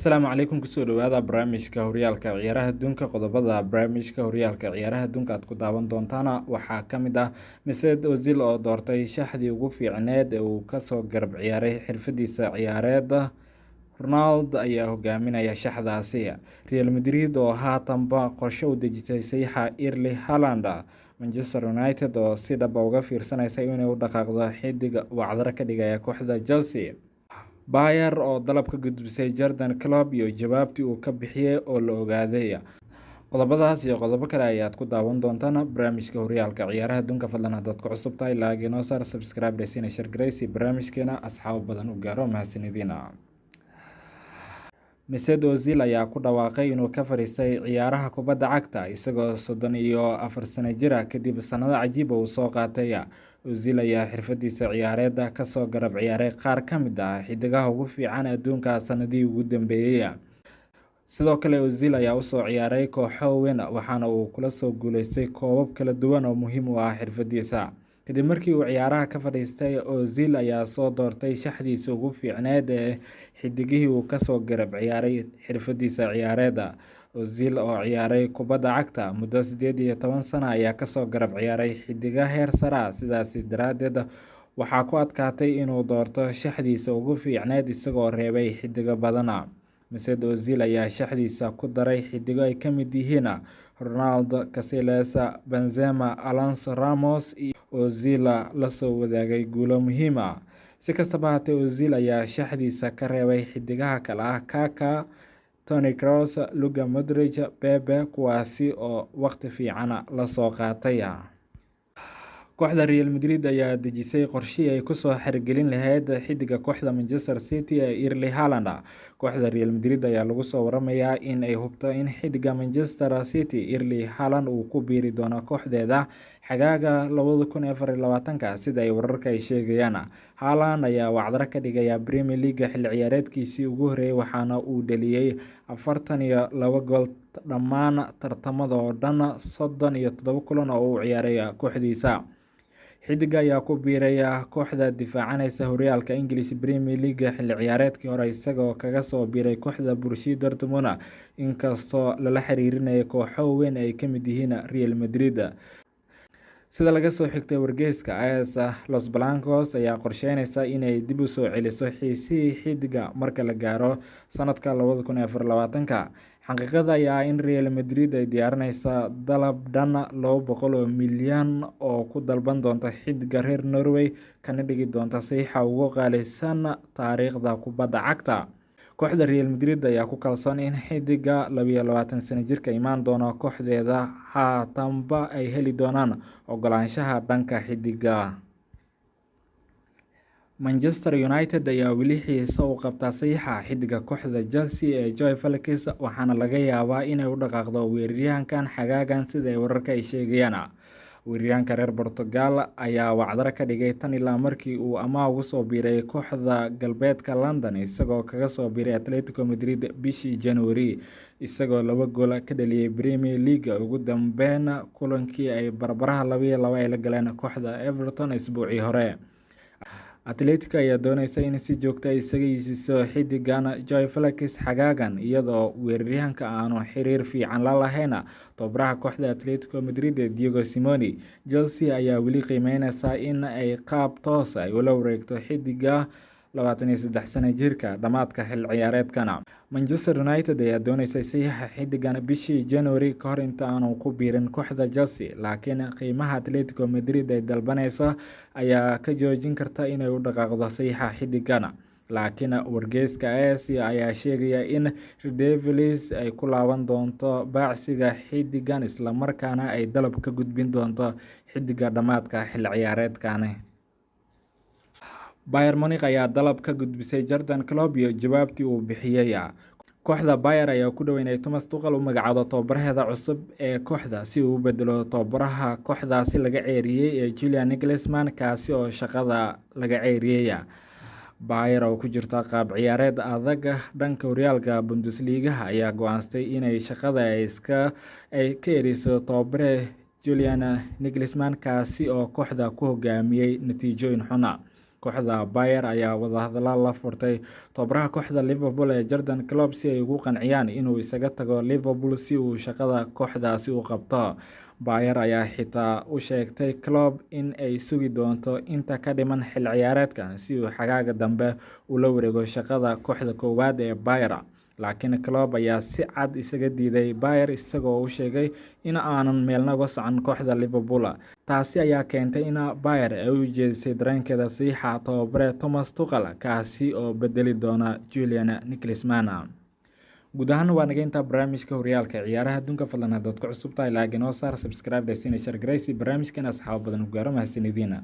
Asalaamu calaykum kusoo dhawaada barnaamijka horyaalka ciyaaraha adduunka. Qodobada barnaamijka horyaalka ciyaaraha adduunka aad ku daawan doontaana waxaa ka mid ah Mesut Ozil oo doortay shaxdii ugu fiicneed ee uu kasoo garab ciyaaray xirfadiisa ciyaareed. Ronaldo ayaa hogaaminaya shaxdaasi. Real Madrid oo haatanba qorshe u dejisay saxiixa Erling Haaland. Manchester United oo si dhab ah uga fiirsanaysa inay u dhaqaaqdo xiddiga wacdaro ka dhigaya kooxda Chelsea. Bayer oo dalab ka gudbisay Jurgen Klopp iyo jawaabtii uu ka bixiyay oo la ogaaday. Qodobadaas iyo qodobo kale ayaad ku daawan doontaan barnaamijka horyaalka ciyaaraha adduunka. Fadlan haddaad ku cusub tahay like inoo saar, subscribe dhaysiina, share garaysi barnaamijkeena asxaab badan u gaaro. Mahadsanidina. Mesut Ozil ayaa ku dhawaaqay inuu ka fariistay ciyaaraha kubadda cagta isagoo 34 sano jir ah kadib sanado cajiib uu soo qaatay. Ozil ayaa xirfadiisa ciyaareed kasoo garab ciyaaray qaar ka mid ah xiddigaha ugu fiican adduunka sanadihii ugu dambeeyay. Sidoo kale Ozil ayaa u soo ciyaaray kooxo weyn waxaana uu kula soo guuleystay koobab kala duwan oo muhiim u ah xirfadiisa. Kadib markii uu ciyaaraha ka fadhiistay, Ozil ayaa soo doortay shaxdiisa ugu fiicneed ee xiddigihii uu kasoo garab ciyaaray xirfadiisa ciyaareed. Ozil oo ciyaaray kubadda cagta muddo 18 sano ayaa kasoo garab ciyaaray xiddiga heer sare ah, sidaas daraaddeed waxaa ku adkaatay inuu doorto shaxdiisa ugu fiicneed isagoo reebay xiddigo badan. Mesut Ozil ayaa shaxdiisa ku daray xiddigo ay ka mid yihiin Ronaldo, Casillas, Benzema, Alonso, Ramos iyo Ozil la soo wadaagay guulo muhiim ah. Si kastaba ha ahaatee, Ozil ayaa shaxdiisa ka reebay xiddigaha kale ah Kaka, Toni Kroos, Luka Modric, Pepe kuwaasi oo waqti fiican la soo qaatay. Kooxda Real Madrid ayaa dejisay qorshihii ay kusoo xirigelin lahayd xiddiga kooxda Manchester City ee Erling Haaland. Kooxda Real Madrid ayaa lagu soo waramayaa in ay hubto in xiddiga Manchester City Erling Haaland uu ku biiri doono kooxdeeda xagaaga 2024 sida ay wararka ay sheegayaan. Haaland ayaa wacdaro ka dhigaya Premier League xilli ciyaareedkiisii ugu horeeyay waxaana uu dhaliyay 42 gool dhammaan tartamada oo dhan 37 kulan oo uu ciyaaray kooxdiisa. Xiddiga ayaa ku biiray kooxda difaacanaysa horyaalka English Premier League xilli ciyaareedkii hore isagoo kaga soo biiray kooxda Borussia Dortmund, inkastoo lala xiriirinayo kooxo weyn ay ka mid yihiin Real Madrid. Sida laga soo xigtay wargeyska AS, Los Blancos ayaa qorsheynaysa inay dib u soo celiso xiisihii xiddiga marka la gaaro sanadka 2024. Xaqiiqada ayaa in Real Madrid ay diyaarinayso dalab dhan 200 milyan oo ku dalban doonta xiddiga reer Norway, kana dhigi doonta saxiixa ugu qaalisan taariikhda kubadda cagta. Kooxda Real Madrid ayaa ku kalsoon in xiddiga 22 sano jirka imaan doona kooxdeeda haatanba ay heli doonaan ogolaanshaha dhanka xiddiga. Manchester United ayaa weli xiiso u qabta saxiixa xiddiga kooxda Chelsea ee Joao Felix waxaana laga yaabaa inay u dhaqaaqdo weeraryahankan xagaagan sida ay wararka ay sheegayaan. Weeraryahanka reer Portugal ayaa wacdaro ka dhigay tan ilaa markii uu amaah ugu soo biiray kooxda galbeedka London isagoo kaga soo biiray Atletico Madrid bishii January, isagoo 2 gool ka dhaliyay Premier League ugu dambeyn kulankii ay barbaraha 2-2 ay la galeen kooxda Everton isbuucii hore. Atletico ayaa doonaysa in si joogto ah isaga iibiso xiddigan Joao Felix xagaagan iyadoo weeraryahanka aanu xiriir fiican la lahayn tababaraha kooxda Atletico Madrid Diego Simeone. Chelsea ayaa weli qiimeynaysa in ay qaab toos ah ula wareegto xiddiga 23 sano jirka dhamaadka xilli ciyaareedkan. Manchester United ayaa doonaysa saxiixa xiddigan bishii January ka hor inta aanu ku biirin kooxda Chelsea, laakiin qiimaha Atletico Madrid ay dalbanaysa ayaa ka joojin karta inay u dhaqaaqdo saxiixa xiddigan. Laakiin wargeyska AS ayaa sheegaya in Red Devils ay ku laaban doonto baacsiga xiddigan isla markaana ay dalab ka gudbin doonto xiddiga dhamaadka xilli ciyaareedkan. Bayern Munich ayaa dalab ka gudbisay Jurgen Klopp iyo jawaabtii uu bixiyay. Kooxda Bayern ayaa ku dhaweynay Thomas Tuchel u magacaabo tababaraheeda cusub ee kooxda si uu u bedelo tababaraha kooxdaasi laga ceeriyay ee Julian Nagelsmann kaasi oo shaqada laga ceeriyay. Bayern oo ku jirta qaab ciyaareed adag dhanka horyaalka Bundesliga ayaa go'aansatay inay shaqada ay ka eriso tababare Julian Nagelsmann kaasi oo kooxda ku hogaamiyay natiijooyin xun. Kooxda Bayer ayaa wadahadalo la furtay tababaraha kooxda Liverpool ee Jurgen Klopp si ay ugu qanciyaan inuu isaga tago Liverpool si uu shaqada kooxdaasi u qabto. Bayer ayaa xitaa u sheegtay Klopp in ay sugi doonto inta ka dhiman xilli ciyaareedkan si uu xagaaga dambe ula wareego shaqada kooxda koowaad ee Bayer. Laakiin Klopp ayaa si cad isaga diiday Bayer isagoo u sheegay in aanan meelna uga socon kooxda Liverpool. Taasi ayaa keentay in Bayer ay u jeedisay dareenkeeda saxiixa tababare Thomas Tuchel kaasi oo bedeli doona Julian Nagelsmann. Guud ahaan waa naga intaa barnaamijka horyaalka ciyaaraha adduunka. Fadlan haddaad ku cusub tahay like inoo saar, subscribe, share garaysi barnaamijkan asxaab badan ku gaaro mahadsanidina.